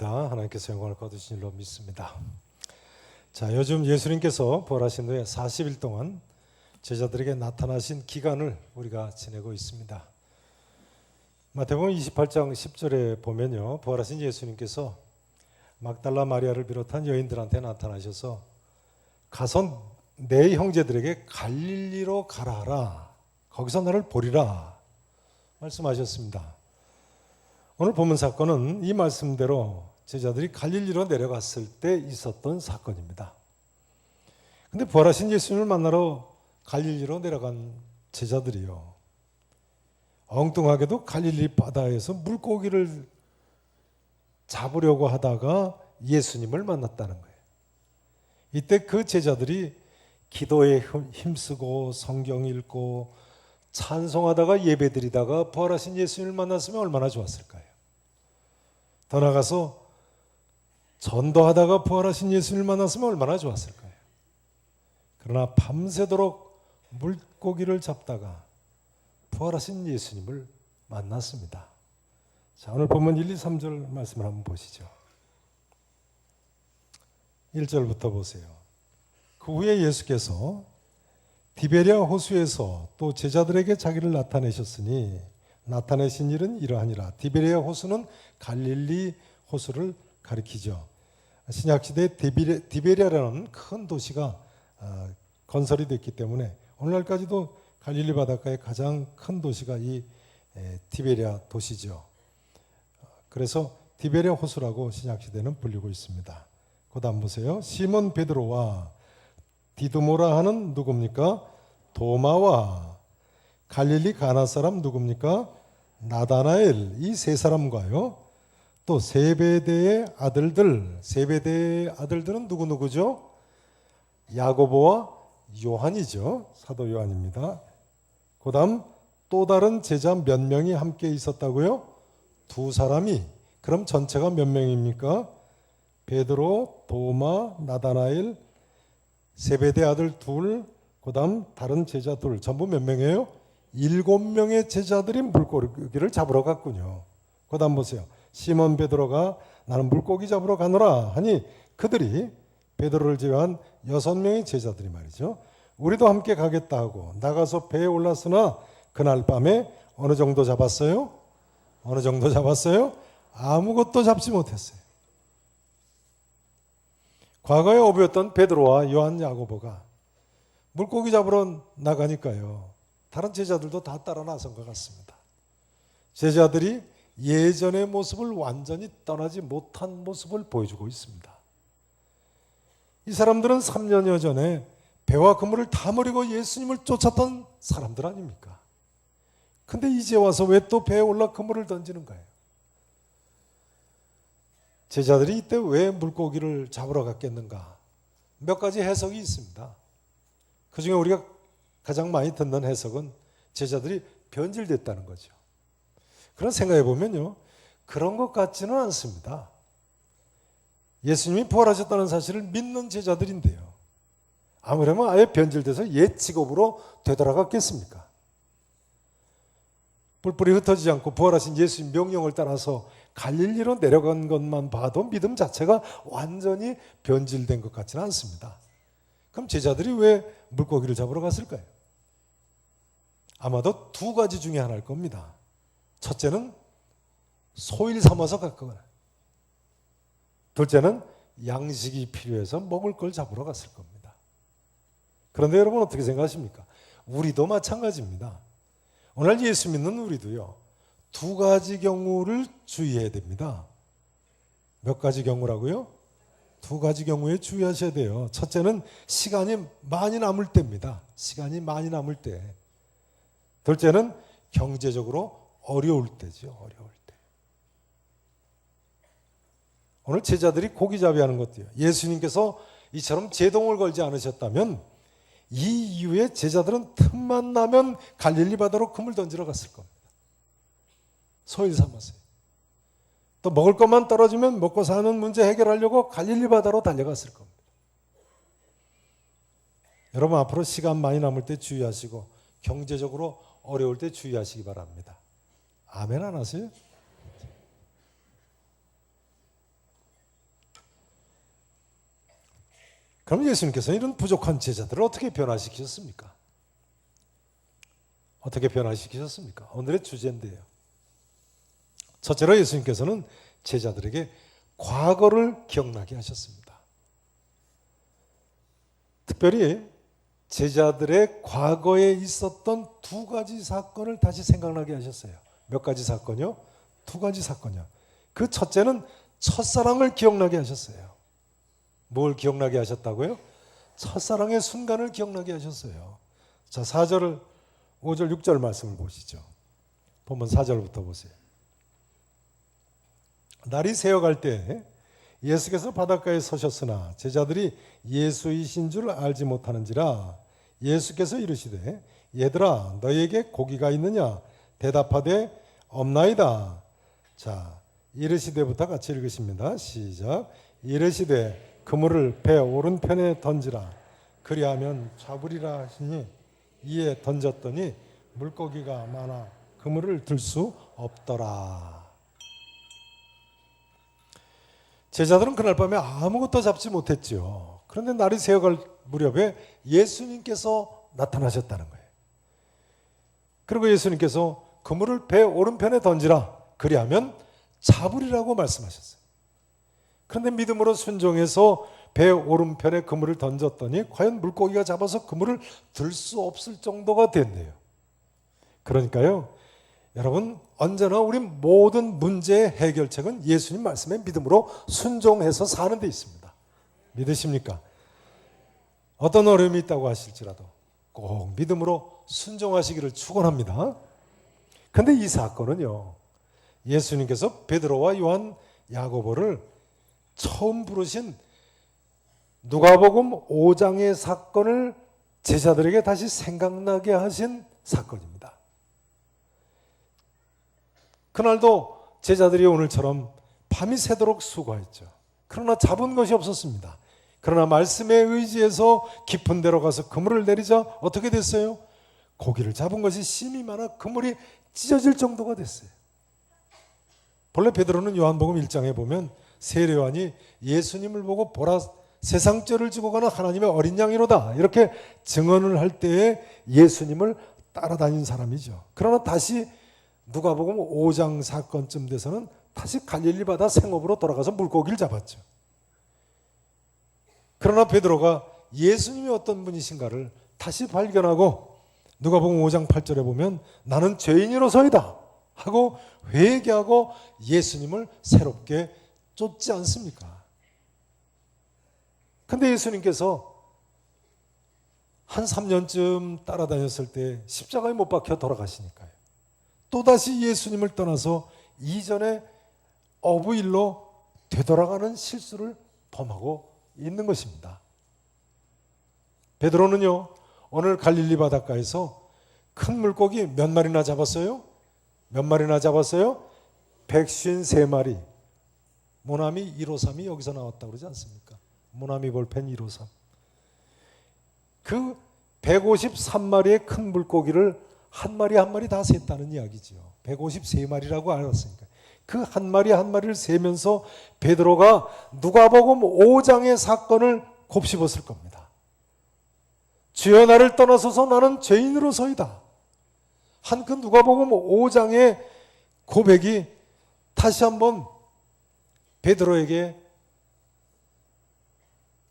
감사합니다. 하나님께서 영광을 거두신 줄로 믿습니다. 자, 요즘 예수님께서 부활하신 후에 40일 동안 제자들에게 나타나신 기간을 우리가 지내고 있습니다. 마태복음 28장 10절에 보면요, 부활하신 예수님께서 막달라 마리아를 비롯한 여인들한테 나타나셔서 가서 내 형제들에게 갈릴리로 가라 하라, 거기서 나를 보리라 말씀하셨습니다. 오늘 본문 사건은 이 말씀대로 제자들이 갈릴리로 내려갔을 때 있었던 사건입니다. 근데 부활하신 예수님을 만나러 갈릴리로 내려간 제자들이요, 엉뚱하게도 갈릴리 바다에서 물고기를 잡으려고 하다가 예수님을 만났다는 거예요. 이때 그 제자들이 기도에 힘쓰고 성경 읽고 찬송하다가 예배드리다가 부활하신 예수님을 만났으면 얼마나 좋았을까요? 더 나아가서 전도하다가 부활하신 예수님을 만났으면 얼마나 좋았을까요? 그러나 밤새도록 물고기를 잡다가 부활하신 예수님을 만났습니다. 자, 오늘 본문 1, 2, 3절 말씀을 한번 보시죠. 1절부터 보세요. 그 후에 예수께서 디베랴 호수에서 또 제자들에게 자기를 나타내셨으니 나타내신 일은 이러하니라. 디베랴 호수는 갈릴리 호수를 가리키죠. 신약시대에 디베랴라는 큰 도시가 건설이 됐기 때문에 오늘날까지도 갈릴리 바닷가의 가장 큰 도시가 이 디베랴 도시죠. 그래서 디베랴 호수라고 신약시대는 불리고 있습니다. 그 다음 보세요. 시몬 베드로와 디두모라 하는 누굽니까? 도마와 갈릴리 가나 사람 누굽니까? 나다나엘, 이 세 사람과요, 또 세베대의 아들들, 세베대의 아들들은 누구죠? 야고보와 요한이죠. 사도 요한입니다. 그 다음 또 다른 제자 몇 명이 함께 있었다고요? 두 사람이. 그럼 전체가 몇 명입니까? 베드로, 도마, 나다나엘, 세베대 아들 둘, 그 다음 다른 제자 둘, 전부 몇 명이에요? 7명의 제자들이 물고기를 잡으러 갔군요. 그 다음 보세요. 시몬 베드로가 나는 물고기 잡으러 가노라 하니 그들이 베드로를 제외한 6명의 제자들이 말이죠, 우리도 함께 가겠다 하고 나가서 배에 올랐으나 그날 밤에 어느 정도 잡았어요? 어느 정도 잡았어요? 아무것도 잡지 못했어요. 과거에 어부였던 베드로와 요한, 야고보가 물고기 잡으러 나가니까요, 다른 제자들도 다 따라 나선 것 같습니다. 제자들이 예전의 모습을 완전히 떠나지 못한 모습을 보여주고 있습니다. 이 사람들은 3년여 전에 배와 그물을 다 버리고 예수님을 쫓았던 사람들 아닙니까? 근데 이제 와서 왜 또 배에 올라 그물을 던지는 거예요? 제자들이 이때 왜 물고기를 잡으러 갔겠는가? 몇 가지 해석이 있습니다. 그 중에 우리가 가장 많이 듣는 해석은 제자들이 변질됐다는 거죠. 그런 생각해 보면요, 그런 것 같지는 않습니다. 예수님이 부활하셨다는 사실을 믿는 제자들인데요, 아무래도 아예 변질돼서 옛 직업으로 되돌아갔겠습니까? 뿔뿔이 흩어지지 않고 부활하신 예수님 명령을 따라서 갈릴리로 내려간 것만 봐도 믿음 자체가 완전히 변질된 것 같지는 않습니다. 그럼 제자들이 왜 물고기를 잡으러 갔을까요? 아마도 두 가지 중에 하나일 겁니다. 첫째는 소일 삼아서 갔거나, 둘째는 양식이 필요해서 먹을 걸 잡으러 갔을 겁니다. 그런데 여러분 어떻게 생각하십니까? 우리도 마찬가지입니다. 오늘 예수 믿는 우리도요, 두 가지 경우를 주의해야 됩니다. 몇 가지 경우라고요? 두 가지 경우에 주의하셔야 돼요. 첫째는 시간이 많이 남을 때입니다. 시간이 많이 남을 때. 둘째는 경제적으로 어려울 때죠. 어려울 때. 오늘 제자들이 고기잡이 하는 것도요, 예수님께서 이처럼 제동을 걸지 않으셨다면 이 이후에 제자들은 틈만 나면 갈릴리 바다로 그물 던지러 갔을 겁니다. 소일 삼았어요. 또 먹을 것만 떨어지면 먹고 사는 문제 해결하려고 갈릴리 바다로 달려갔을 겁니다. 여러분 앞으로 시간 많이 남을 때 주의하시고 경제적으로 어려울 때 주의하시기 바랍니다. 아멘 안 하세요? 그럼 예수님께서는 이런 부족한 제자들을 어떻게 변화시키셨습니까? 어떻게 변화시키셨습니까? 오늘의 주제인데요. 첫째로 예수님께서는 제자들에게 과거를 기억나게 하셨습니다. 특별히 제자들의 과거에 있었던 두 가지 사건을 다시 생각나게 하셨어요. 몇 가지 사건이요? 두 가지 사건이요. 그 첫째는 첫사랑을 기억나게 하셨어요. 뭘 기억나게 하셨다고요? 첫사랑의 순간을 기억나게 하셨어요. 자, 4절, 5절, 6절 말씀을 보시죠. 보면 4절부터 보세요. 날이 새어갈 때 예수께서 바닷가에 서셨으나 제자들이 예수이신 줄 알지 못하는지라 예수께서 이르시되 얘들아 너희에게 고기가 있느냐 대답하되 없나이다. 자, 이르시되부터 같이 읽으십니다. 시작. 이르시되 그물을 배 오른편에 던지라 그리하면 잡으리라 하시니 이에 던졌더니 물고기가 많아 그물을 들 수 없더라. 제자들은 그날 밤에 아무것도 잡지 못했지요. 그런데 날이 새어갈 무렵에 예수님께서 나타나셨다는 거예요. 그리고 예수님께서 그물을 배 오른편에 던지라 그리하면 잡으리라고 말씀하셨어요. 그런데 믿음으로 순종해서 배 오른편에 그물을 던졌더니 과연 물고기가 잡아서 그물을 들 수 없을 정도가 됐네요. 그러니까요, 여러분 언제나 우리 모든 문제의 해결책은 예수님 말씀에 믿음으로 순종해서 사는 데 있습니다. 믿으십니까? 어떤 어려움이 있다고 하실지라도 꼭 믿음으로 순종하시기를 축원합니다. 그런데 이 사건은요, 예수님께서 베드로와 요한, 야고보를 처음 부르신 누가복음 5장의 사건을 제자들에게 다시 생각나게 하신 사건입니다. 그날도 제자들이 오늘처럼 밤이 새도록 수고했죠. 그러나 잡은 것이 없었습니다. 그러나 말씀에 의지해서 깊은 데로 가서 그물을 내리자 어떻게 됐어요? 고기를 잡은 것이 심이 많아 그물이 찢어질 정도가 됐어요. 본래 베드로는 요한복음 1장에 보면 세례요한이 예수님을 보고 보라 세상 죄를 지고 가는 하나님의 어린 양이로다 이렇게 증언을 할 때에 예수님을 따라다닌 사람이죠. 그러나 다시 누가복음 5장 사건쯤 돼서는 다시 갈릴리 바다 생업으로 돌아가서 물고기를 잡았죠. 그러나 베드로가 예수님이 어떤 분이신가를 다시 발견하고 누가복음 5장 8절에 보면 나는 죄인으로서이다 하고 회개하고 예수님을 새롭게 쫓지 않습니까? 근데 예수님께서 한 3년쯤 따라다녔을 때 십자가에 못 박혀 돌아가시니까요. 또다시 예수님을 떠나서 이전의 어부일로 되돌아가는 실수를 범하고 있는 것입니다. 베드로는요, 오늘 갈릴리 바닷가에서 큰 물고기 몇 마리나 잡았어요? 몇 마리나 잡았어요? 153마리. 모나미 153이 여기서 나왔다고 그러지 않습니까? 모나미 볼펜 153. 그 153마리의 큰 물고기를 한 마리 한 마리 다 셌다는 이야기죠. 153마리라고 알았으니까. 그 한 마리 한 마리를 세면서 베드로가 누가복음 5장의 사건을 곱씹었을 겁니다. 주여 나를 떠나소서 나는 죄인으로서이다. 한 그 누가복음 5장의 고백이 다시 한번 베드로에게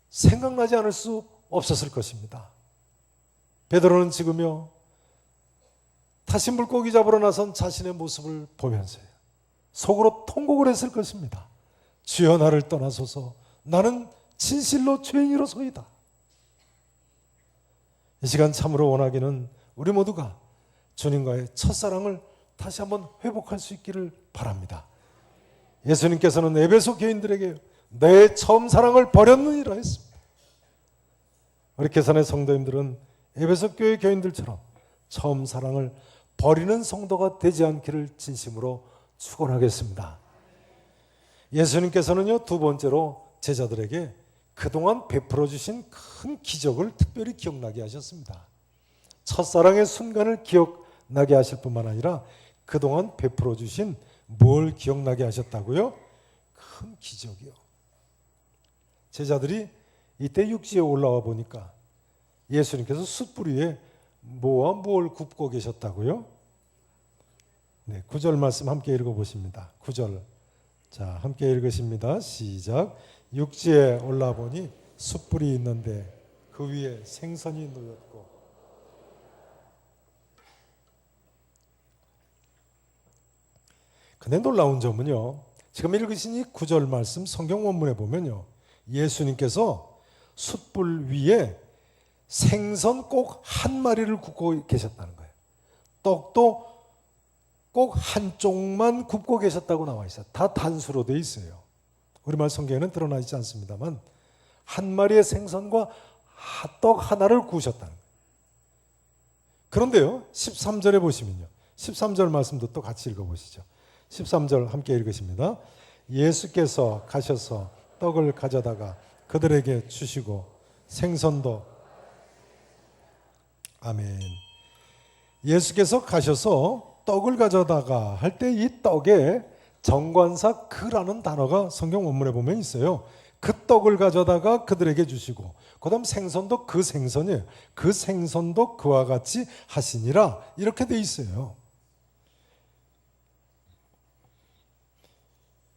생각나지 않을 수 없었을 것입니다. 베드로는 지금요 다시 물고기 잡으러 나선 자신의 모습을 보면서요 속으로 통곡을 했을 것입니다. 주여 나를 떠나소서 나는 진실로 죄인으로서이다. 이 시간 참으로 원하기는 우리 모두가 주님과의 첫사랑을 다시 한번 회복할 수 있기를 바랍니다. 예수님께서는 에베소 교인들에게 내 처음 사랑을 버렸느니라 했습니다. 우리 계산의 성도님들은 에베소 교회 교인들처럼 처음 사랑을 버리는 성도가 되지 않기를 진심으로 축원하겠습니다. 예수님께서는요 두 번째로 제자들에게 그동안 베풀어 주신 큰 기적을 특별히 기억나게 하셨습니다. 첫사랑의 순간을 기억나게 하실 뿐만 아니라 그동안 베풀어 주신 뭘 기억나게 하셨다고요? 큰 기적이요. 제자들이 이때 육지에 올라와 보니까 예수님께서 숯불 위에 뭐와 뭘 굽고 계셨다고요? 네, 9절 말씀 함께 읽어보십니다. 9절. 자, 함께 읽으십니다. 시작. 육지에 올라와 보니 숯불이 있는데 그 위에 생선이 놓였고. 근데 놀라운 점은요, 지금 읽으신 이 9절 말씀 성경 원문에 보면요, 예수님께서 숯불 위에 생선 꼭 한 마리를 굽고 계셨다는 거예요. 떡도 꼭 한쪽만 굽고 계셨다고 나와 있어요. 다 단수로 되어 있어요. 우리말 성경에는 드러나 있지 않습니다만 한 마리의 생선과 떡 하나를 구우셨다는 거예요. 그런데요, 13절에 보시면요, 13절 말씀도 또 같이 읽어보시죠. 13절 함께 읽으십니다. 예수께서 가셔서 떡을 가져다가 그들에게 주시고 생선도. 아멘. 예수께서 가셔서 떡을 가져다가 할 때 이 떡에 정관사 그라는 단어가 성경 원문에 보면 있어요. 그 떡을 가져다가 그들에게 주시고, 그 다음 생선도 그 생선이에요. 그 생선도 그와 같이 하시니라, 이렇게 돼 있어요.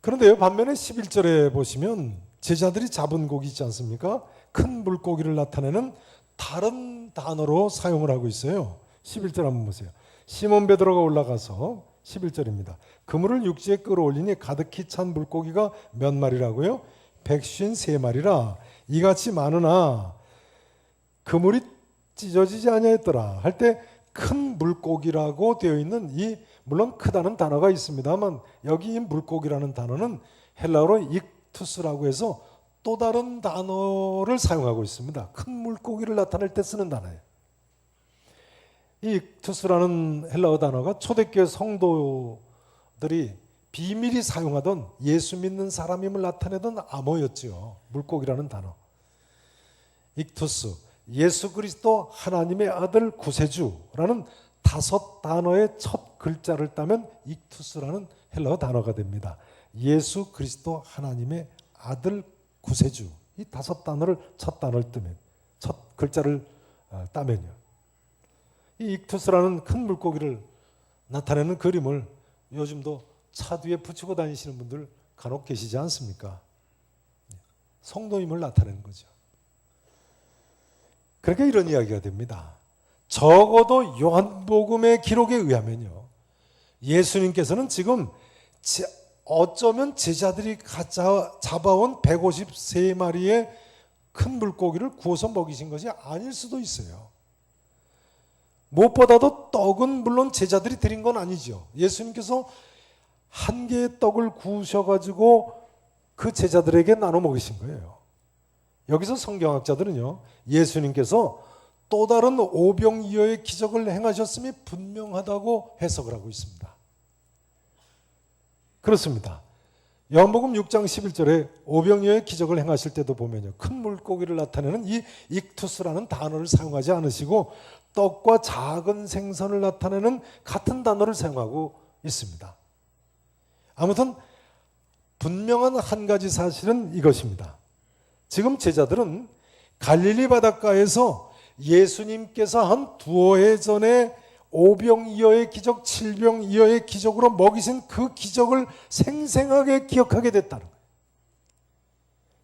그런데요, 반면에 11절에 보시면 제자들이 잡은 고기 있지 않습니까? 큰 물고기를 나타내는 다른 단어로 사용을 하고 있어요. 11절 한번 보세요. 시몬 베드로가 올라가서 11절입니다. 그물을 육지에 끌어올리니 가득히 찬 물고기가 몇 마리라고요? 153마리라. 이같이 많으나 그물이 찢어지지 아니하였더라 할 때 큰 물고기라고 되어 있는 이, 물론 크다는 단어가 있습니다만 여기 이 물고기라는 단어는 헬라어로 익투스라고 해서 또 다른 단어를 사용하고 있습니다. 큰 물고기를 나타낼 때 쓰는 단어예요. 이 익투스라는 헬라어 단어가 초대교회 성도들이 비밀히 사용하던 예수 믿는 사람임을 나타내던 암호였죠. 물고기라는 단어. 익투스, 예수 그리스도 하나님의 아들 구세주라는 5단어의 첫 글자를 따면 익투스라는 헬라어 단어가 됩니다. 예수 그리스도 하나님의 아들 구세주, 이 5단어를 첫 단어를 뜨면, 첫 글자를 따면요, 이 익투스라는 큰 물고기를 나타내는 그림을 요즘도 차 뒤에 붙이고 다니시는 분들 간혹 계시지 않습니까? 성도임을 나타내는 거죠. 그러니까 이런 이야기가 됩니다. 적어도 요한복음의 기록에 의하면요, 예수님께서는 지금 어쩌면 제자들이 잡아온 153마리의 큰 물고기를 구워서 먹이신 것이 아닐 수도 있어요. 무엇보다도 떡은 물론 제자들이 드린 건 아니죠. 예수님께서 한 개의 떡을 구우셔가지고 그 제자들에게 나눠 먹이신 거예요. 여기서 성경학자들은요, 예수님께서 또 다른 오병이어의 기적을 행하셨음이 분명하다고 해석을 하고 있습니다. 그렇습니다. 요한복음 6장 11절에 오병이어의 기적을 행하실 때도 보면요, 큰 물고기를 나타내는 이 익투스라는 단어를 사용하지 않으시고 떡과 작은 생선을 나타내는 같은 단어를 사용하고 있습니다. 아무튼 분명한 한 가지 사실은 이것입니다. 지금 제자들은 갈릴리 바닷가에서 예수님께서 한 두어 해 전에 오병이어의 기적, 칠병이어의 기적으로 먹이신 그 기적을 생생하게 기억하게 됐다는 거예요.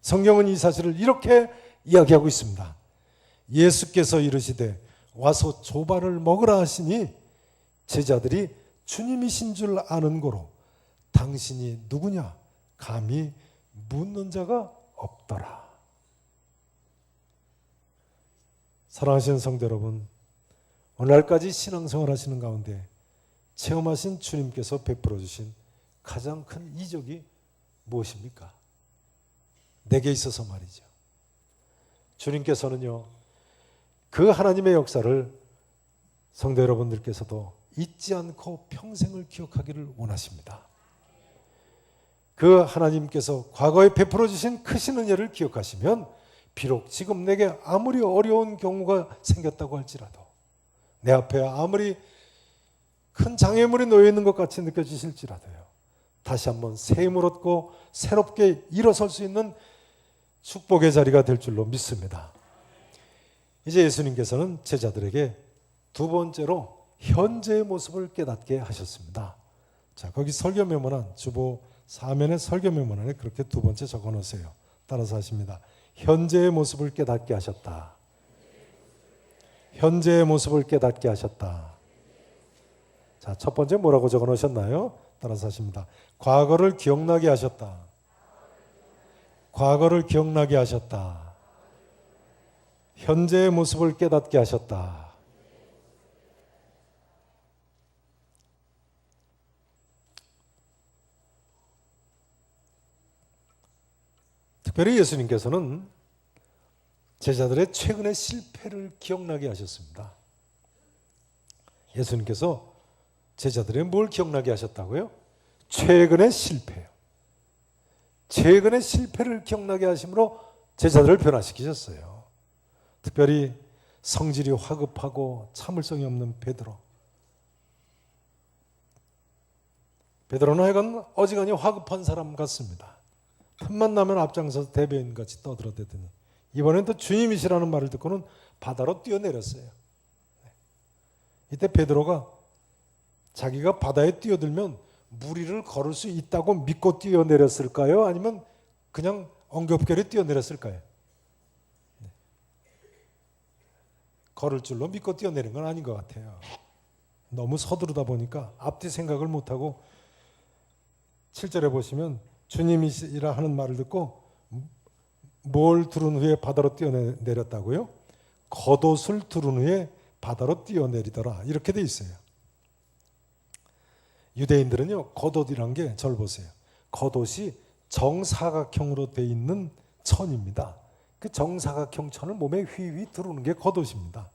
성경은 이 사실을 이렇게 이야기하고 있습니다. 예수께서 이르시되 와서 조반을 먹으라 하시니 제자들이 주님이신 줄 아는 고로 당신이 누구냐 감히 묻는 자가 없더라. 사랑하시는 성도 여러분, 오늘날까지 신앙생활 하시는 가운데 체험하신 주님께서 베풀어 주신 가장 큰 이적이 무엇입니까? 내게 있어서 말이죠. 주님께서는요, 그 하나님의 역사를 성도 여러분들께서도 잊지 않고 평생을 기억하기를 원하십니다. 그 하나님께서 과거에 베풀어 주신 크신 은혜를 기억하시면 비록 지금 내게 아무리 어려운 경우가 생겼다고 할지라도, 내 앞에 아무리 큰 장애물이 놓여 있는 것 같이 느껴지실지라도요, 다시 한번 새 힘을 얻고 새롭게 일어설 수 있는 축복의 자리가 될 줄로 믿습니다. 이제 예수님께서는 제자들에게 두 번째로 현재의 모습을 깨닫게 하셨습니다. 자, 거기 설교 메모란 주보 사면의 설교 메모란에 그렇게 두 번째 적어 놓으세요. 따라서 하십니다. 현재의 모습을 깨닫게 하셨다. 현재의 모습을 깨닫게 하셨다. 자, 첫 번째 뭐라고 적어 놓으셨나요? 따라서 하십니다. 과거를 기억나게 하셨다. 과거를 기억나게 하셨다. 현재의 모습을 깨닫게 하셨다. 특별히 예수님께서는 제자들의 최근의 실패를 기억나게 하셨습니다. 예수님께서 제자들의 뭘 기억나게 하셨다고요? 최근의 실패요. 최근의 실패를 기억나게 하심으로 제자들을 변화시키셨어요. 특별히 성질이 화급하고 참을성이 없는 베드로. 베드로는 하여간 어지간히 화급한 사람 같습니다. 틈만 나면 앞장서서 대변인같이 떠들어대더니 이번엔 또 주님이시라는 말을 듣고는 바다로 뛰어내렸어요. 이때 베드로가 자기가 바다에 뛰어들면 무리를 걸을 수 있다고 믿고 뛰어내렸을까요? 아니면 그냥 엉겁결에 뛰어내렸을까요? 걸을 줄로 믿고 뛰어내린 건 아닌 것 같아요. 너무 서두르다 보니까 앞뒤 생각을 못하고 7절에 보시면 주님이시라 하는 말을 듣고 뭘 두른 후에 바다로 뛰어내렸다고요? 겉옷을 두른 후에 바다로 뛰어내리더라. 이렇게 돼 있어요. 유대인들은요, 겉옷이란 게 절 보세요. 겉옷이 정사각형으로 돼 있는 천입니다. 그 정사각형 천을 몸에 휘휘 두르는 게 겉옷입니다.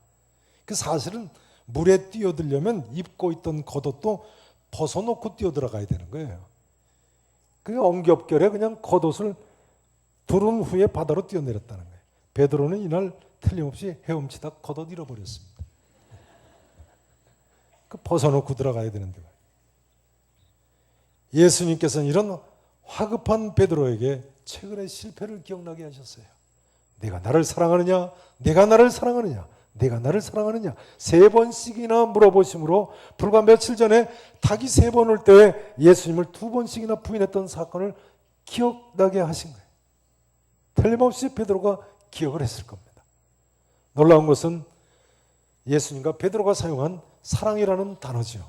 그 사실은 물에 뛰어들려면 입고 있던 겉옷도 벗어놓고 뛰어들어가야 되는 거예요. 그 엉겹결에 그냥 겉옷을 두른 후에 바다로 뛰어내렸다는 거예요. 베드로는 이날 틀림없이 헤엄치다 겉옷 잃어버렸습니다. 그 벗어놓고 들어가야 되는데 예수님께서는 이런 화급한 베드로에게 최근의 실패를 기억나게 하셨어요. 내가 나를 사랑하느냐? 내가 나를 사랑하느냐? 내가 나를 사랑하느냐? 3번씩이나 물어보심으로 불과 며칠 전에 닭이 3번 올 때 예수님을 2번씩이나 부인했던 사건을 기억나게 하신 거예요. 틀림없이 베드로가 기억을 했을 겁니다. 놀라운 것은 예수님과 베드로가 사용한 사랑이라는 단어죠.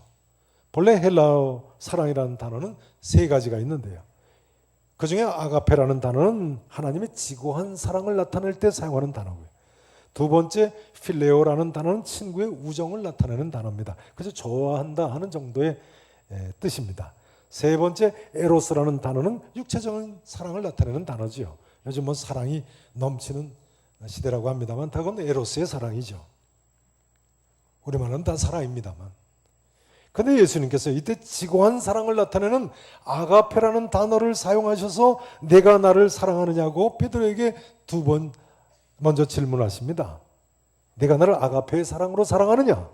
본래 헬라어 사랑이라는 단어는 3가지가 있는데요. 그 중에 아가페라는 단어는 하나님의 지고한 사랑을 나타낼 때 사용하는 단어고요. 두 번째 필레오라는 단어는 친구의 우정을 나타내는 단어입니다. 그래서 좋아한다 하는 정도의 뜻입니다. 세 번째 에로스라는 단어는 육체적인 사랑을 나타내는 단어지요. 요즘 뭐 사랑이 넘치는 시대라고 합니다만 그건 에로스의 사랑이죠. 우리말은 다 사랑입니다만. 그런데 예수님께서 이때 지고한 사랑을 나타내는 아가페라는 단어를 사용하셔서 내가 나를 사랑하느냐고 베드로에게 2번 먼저 질문하십니다. 내가 나를 아가페의 사랑으로 사랑하느냐?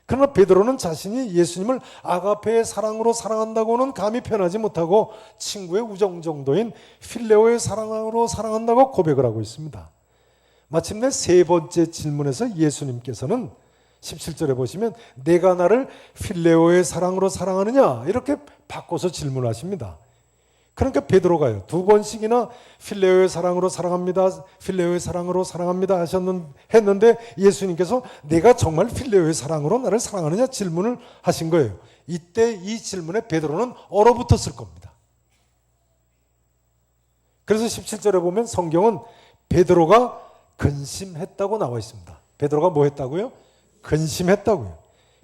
그러나 베드로는 자신이 예수님을 아가페의 사랑으로 사랑한다고는 감히 표현하지 못하고 친구의 우정 정도인 필레오의 사랑으로 사랑한다고 고백을 하고 있습니다. 마침내 3번째 질문에서 예수님께서는 17절에 보시면 내가 나를 필레오의 사랑으로 사랑하느냐? 이렇게 바꿔서 질문하십니다. 그러니까 베드로가요 2번씩이나 필레오의 사랑으로 사랑합니다, 필레오의 사랑으로 사랑합니다 했는데 예수님께서 내가 정말 필레오의 사랑으로 나를 사랑하느냐 질문을 하신 거예요. 이때 이 질문에 베드로는 얼어붙었을 겁니다. 그래서 17절에 보면 성경은 베드로가 근심했다고 나와 있습니다. 베드로가 뭐 했다고요? 근심했다고요.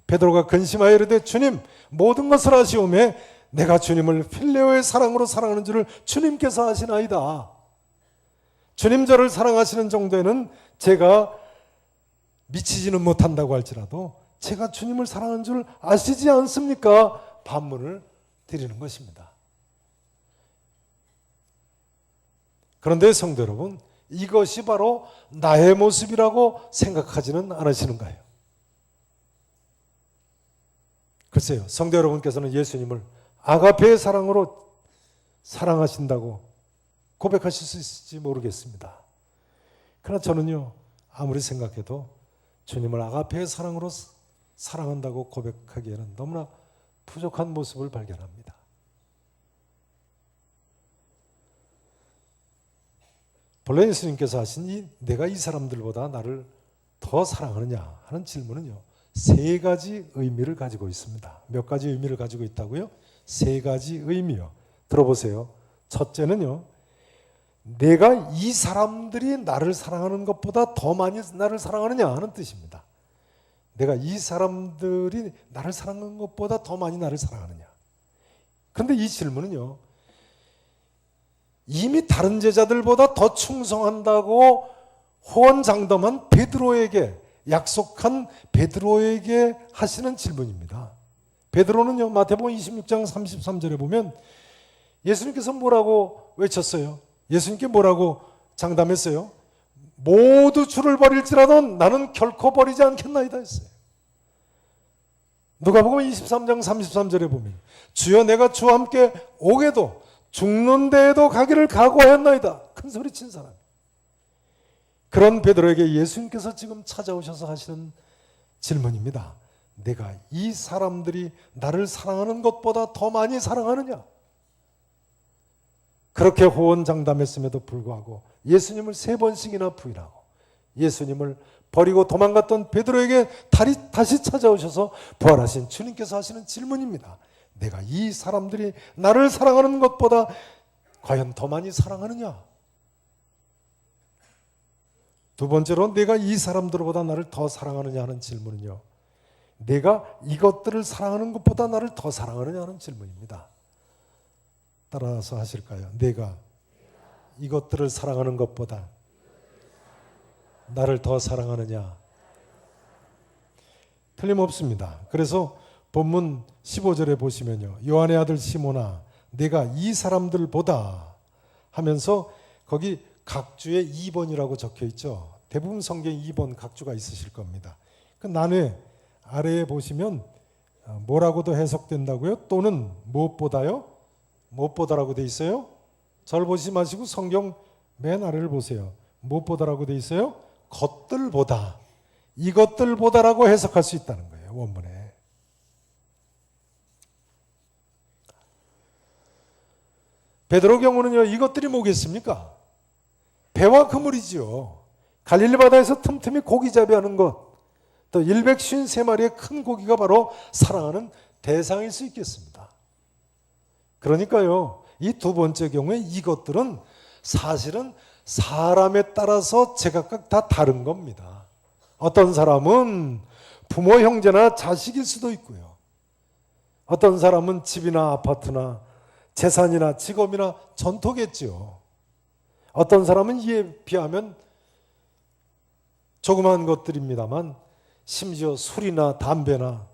베드로가 근심하여 이르되 주님 모든 것을 아시오매 내가 주님을 필레오의 사랑으로 사랑하는 줄을 주님께서 아시나이다. 주님 저를 사랑하시는 정도에는 제가 미치지는 못한다고 할지라도 제가 주님을 사랑하는 줄 아시지 않습니까? 반문을 드리는 것입니다. 그런데 성도 여러분, 이것이 바로 나의 모습이라고 생각하지는 않으시는가요? 글쎄요, 성도 여러분께서는 예수님을 아가페의 사랑으로 사랑하신다고 고백하실 수 있을지 모르겠습니다. 그러나 저는요, 아무리 생각해도 주님을 아가페의 사랑으로 사랑한다고 고백하기에는 너무나 부족한 모습을 발견합니다. 본래 예수님께서 하신 내가 이 사람들보다 나를 더 사랑하느냐 하는 질문은요, 세 가지 의미를 가지고 있습니다. 몇 가지 의미를 가지고 있다고요? 세 가지 의미요. 들어보세요. 첫째는요, 내가 이 사람들이 나를 사랑하는 것보다 더 많이 나를 사랑하느냐 하는 뜻입니다. 내가 이 사람들이 나를 사랑하는 것보다 더 많이 나를 사랑하느냐. 그런데 이 질문은요, 이미 다른 제자들보다 더 충성한다고 호언장담한 베드로에게, 약속한 베드로에게 하시는 질문입니다. 베드로는요, 마태복음 26장 33절에 보면 예수님께서 뭐라고 외쳤어요? 예수님께 뭐라고 장담했어요? 모두 주를 버릴지라도 나는 결코 버리지 않겠나이다 했어요. 누가복음 23장 33절에 보면 주여 내가 주와 함께 오게도 죽는 데에도 가기를 각오하였나이다. 큰 소리 친 사람. 그런 베드로에게 예수님께서 지금 찾아오셔서 하시는 질문입니다. 내가 이 사람들이 나를 사랑하는 것보다 더 많이 사랑하느냐? 그렇게 호언장담했음에도 불구하고 예수님을 3번씩이나 부인하고 예수님을 버리고 도망갔던 베드로에게 다시 찾아오셔서 부활하신 주님께서 하시는 질문입니다. 내가 이 사람들이 나를 사랑하는 것보다 과연 더 많이 사랑하느냐? 두 번째로 내가 이 사람들보다 나를 더 사랑하느냐 하는 질문은요, 내가 이것들을 사랑하는 것보다 나를 더 사랑하느냐 하는 질문입니다. 따라서 하실까요? 내가 이것들을 사랑하는 것보다 나를 더 사랑하느냐? 틀림없습니다. 그래서 본문 15절에 보시면요, 요한의 아들 시몬아 내가 이 사람들보다 하면서 거기 각주에 2번이라고 적혀 있죠. 대부분 성경에 2번 각주가 있으실 겁니다. 그 난회 아래에 보시면 뭐라고도 해석된다고요? 또는 무엇보다요? 무엇보다라고 돼 있어요? 절 보시지 마시고 성경 맨 아래를 보세요. 무엇보다라고 돼 있어요? 것들보다, 이것들보다라고 해석할 수 있다는 거예요, 원문에. 베드로 경우는요, 이것들이 뭐겠습니까? 배와 그물이지요. 갈릴리 바다에서 틈틈이 고기잡이 하는 것, 또 153마리의 큰 고기가 바로 사랑하는 대상일 수 있겠습니다. 그러니까요, 이 두 번째 경우에 이것들은 사실은 사람에 따라서 제각각 다 다른 겁니다. 어떤 사람은 부모, 형제나 자식일 수도 있고요. 어떤 사람은 집이나 아파트나 재산이나 직업이나 전토겠지요. 어떤 사람은 이에 비하면 조그마한 것들입니다만 심지어 술이나 담배나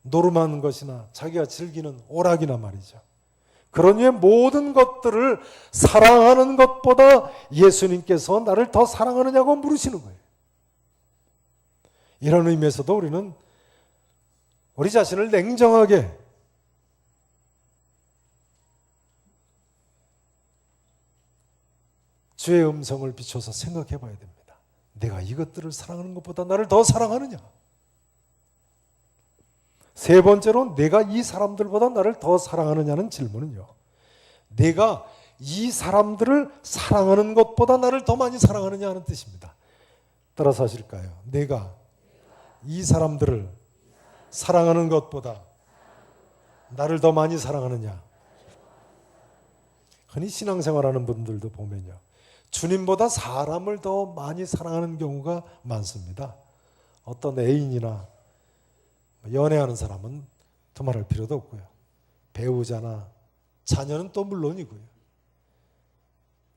노름하는 것이나 자기가 즐기는 오락이나 말이죠. 그런 류의 모든 것들을 사랑하는 것보다 예수님께서 나를 더 사랑하느냐고 물으시는 거예요. 이런 의미에서도 우리는 우리 자신을 냉정하게 주의 음성을 비춰서 생각해 봐야 됩니다. 내가 이것들을 사랑하는 것보다 나를 더 사랑하느냐? 세 번째로 내가 이 사람들보다 나를 더 사랑하느냐는 질문은요, 내가 이 사람들을 사랑하는 것보다 나를 더 많이 사랑하느냐 하는 뜻입니다. 따라서 하실까요? 내가 이 사람들을 사랑하는 것보다 나를 더 많이 사랑하느냐? 흔히 신앙생활하는 분들도 보면요, 주님보다 사람을 더 많이 사랑하는 경우가 많습니다. 어떤 애인이나 연애하는 사람은 두말할 필요도 없고요. 배우자나 자녀는 또 물론이고요.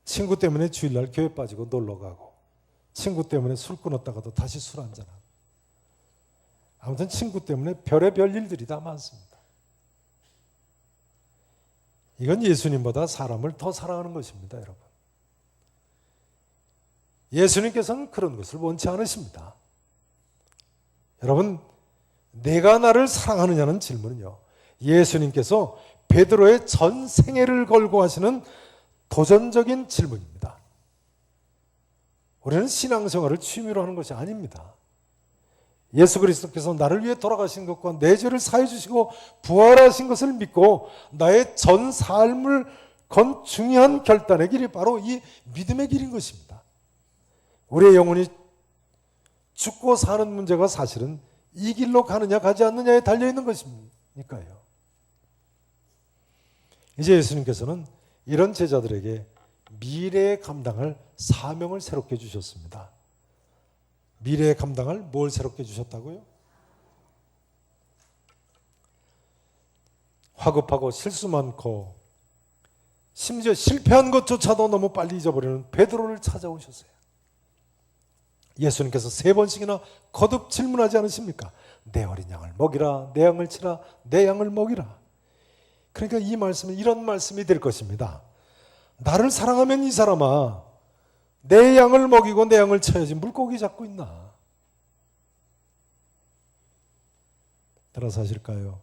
친구 때문에 주일날 교회 빠지고 놀러가고, 친구 때문에 술 끊었다가도 다시 술 한잔하고, 아무튼 친구 때문에 별의별 일들이 다 많습니다. 이건 예수님보다 사람을 더 사랑하는 것입니다, 여러분. 예수님께서는 그런 것을 원치 않으십니다. 여러분, 내가 나를 사랑하느냐는 질문은요, 예수님께서 베드로의 전 생애를 걸고 하시는 도전적인 질문입니다. 우리는 신앙생활을 취미로 하는 것이 아닙니다. 예수 그리스도께서 나를 위해 돌아가신 것과 내 죄를 사해 주시고 부활하신 것을 믿고 나의 전 삶을 건 중요한 결단의 길이 바로 이 믿음의 길인 것입니다. 우리의 영혼이 죽고 사는 문제가 사실은 이 길로 가느냐 가지 않느냐에 달려있는 것이니까요. 이제 예수님께서는 이런 제자들에게 미래에 감당할 사명을 새롭게 주셨습니다. 미래에 감당할 뭘 새롭게 주셨다고요? 화급하고 실수 많고 심지어 실패한 것조차도 너무 빨리 잊어버리는 베드로를 찾아오셨어요. 예수님께서 3번씩이나 거듭 질문하지 않으십니까? 내 어린 양을 먹이라, 내 양을 치라, 내 양을 먹이라. 그러니까 이 말씀은 이런 말씀이 될 것입니다. 나를 사랑하면 이 사람아, 내 양을 먹이고 내 양을 쳐야지 물고기 잡고 있나? 따라서 하실까요?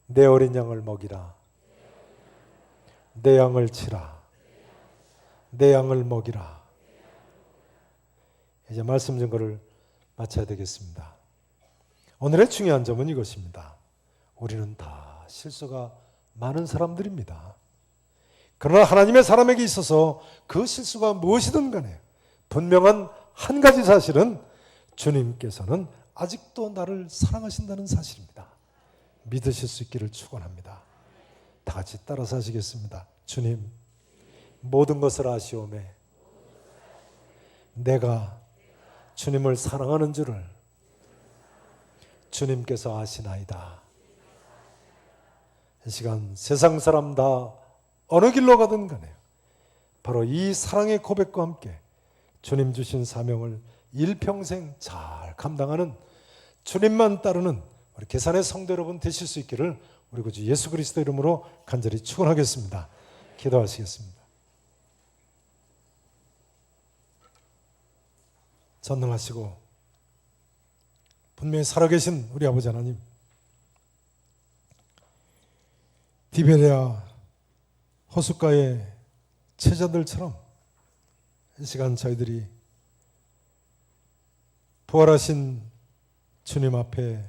내 어린 양을 먹이라, 내 양을 치라, 내 양을 먹이라. 이제 말씀 증거를 마쳐야 되겠습니다. 오늘의 중요한 점은 이것입니다. 우리는 다 실수가 많은 사람들입니다. 그러나 하나님의 사람에게 있어서 그 실수가 무엇이든 간에 분명한 한 가지 사실은 주님께서는 아직도 나를 사랑하신다는 사실입니다. 믿으실 수 있기를 축원합니다. 다 같이 따라서 하시겠습니다. 주님, 모든 것을 아시오매 내가 주님을 사랑하는 줄을 주님께서 아시나이다. 이 시간 세상 사람 다 어느 길로 가든 간에 바로 이 사랑의 고백과 함께 주님 주신 사명을 일평생 잘 감당하는 주님만 따르는 우리 계산의 성도 여러분 되실 수 있기를 우리 구주 예수 그리스도 이름으로 간절히 축원하겠습니다. 기도하시겠습니다. 전능하시고 분명히 살아계신 우리 아버지 하나님, 디베랴 호숫가의 제자들처럼 이 시간 저희들이 부활하신 주님 앞에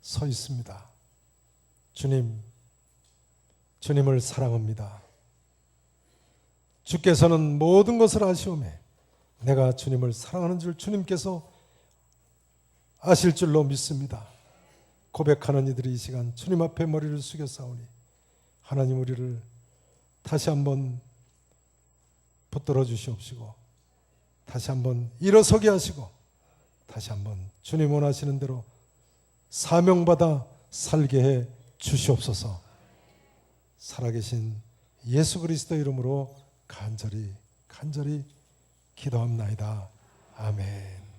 서 있습니다. 주님, 주님을 사랑합니다. 주께서는 모든 것을 아시오매 내가 주님을 사랑하는 줄 주님께서 아실 줄로 믿습니다. 고백하는 이들이 이 시간 주님 앞에 머리를 숙여 싸우니 하나님 우리를 다시 한번 붙들어 주시옵시고 다시 한번 일어서게 하시고 다시 한번 주님 원하시는 대로 사명받아 살게 해 주시옵소서. 살아계신 예수 그리스도 이름으로 간절히 기도합나이다. 아멘.